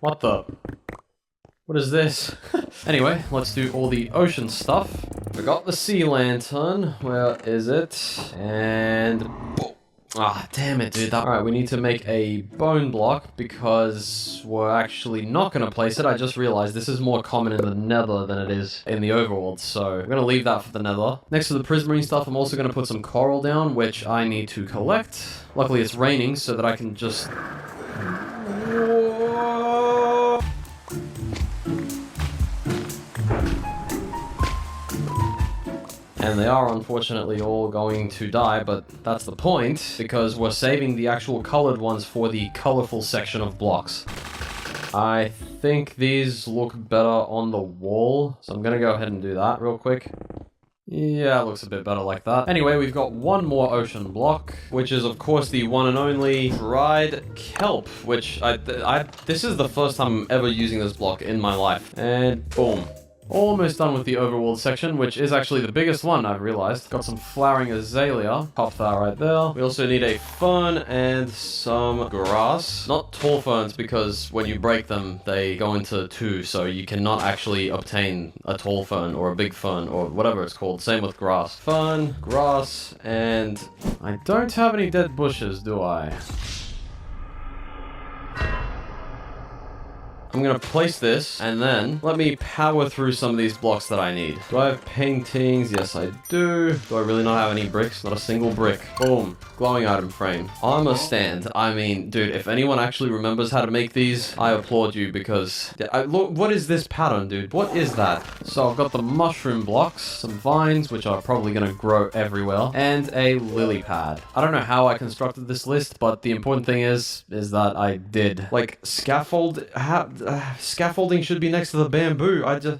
What the? What is this? Anyway, let's do all the ocean stuff. Forgot the sea lantern. Where is it? And... ah, damn it, dude. Alright, we need to make a bone block because we're actually not going to place it. I just realized this is more common in the nether than it is in the overworld, so we're going to leave that for the nether. Next to the prismarine stuff, I'm also going to put some coral down, which I need to collect. Luckily, it's raining so that I can just... And they are unfortunately all going to die, but that's the point, because we're saving the actual colored ones for the colorful section of blocks. I think these look better on the wall, so I'm gonna go ahead and do that real quick. Yeah, it looks a bit better like that. Anyway, we've got one more ocean block, which is of course the one and only dried kelp, which this is the first time I'm ever using this block in my life. And boom. Almost done with the overworld section, which is actually the biggest one, I've realized. Got some flowering azalea. Pop that right there. We also need a fern and some grass. Not tall ferns, because when you break them, they go into two, so you cannot actually obtain a tall fern or a big fern or whatever it's called. Same with grass. Fern, grass, and I don't have any dead bushes, do I? I'm gonna place this, and then let me power through some of these blocks that I need. Do I have paintings? Yes, I do. Do I really not have any bricks? Not a single brick. Boom. Glowing item frame. Armor stand. I mean, dude, if anyone actually remembers how to make these, I applaud you, because... look, what is this pattern, dude? What is that? So I've got the mushroom blocks, some vines, which are probably gonna grow everywhere, and a lily pad. I don't know how I constructed this list, but the important thing is that I did. Like, scaffold... scaffolding should be next to the bamboo. I just...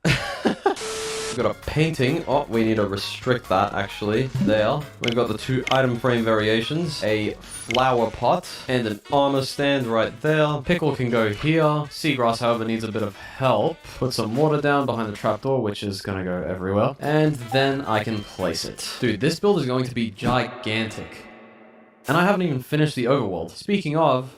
We've got a painting. Oh, we need to restrict that, actually. There. We've got the two item frame variations. A flower pot and an armor stand right there. Pickle can go here. Seagrass, however, needs a bit of help. Put some water down behind the trapdoor, which is gonna go everywhere. And then I can place it. Dude, this build is going to be gigantic. And I haven't even finished the overworld. Speaking of...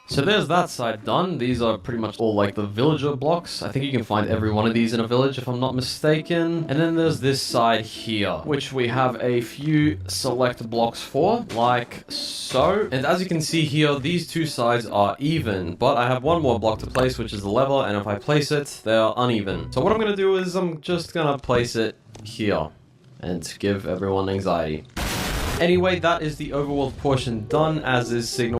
so there's that side done. These are pretty much all like the villager blocks. I think you can find every one of these in a village if I'm not mistaken. And then there's this side here, which we have a few select blocks for, like so. And as you can see here, these two sides are even, but I have one more block to place, which is the lever, and if I place it, they're uneven. So what I'm gonna do is I'm just gonna place it here and give everyone anxiety. Anyway, that is the overworld portion done, as is signal.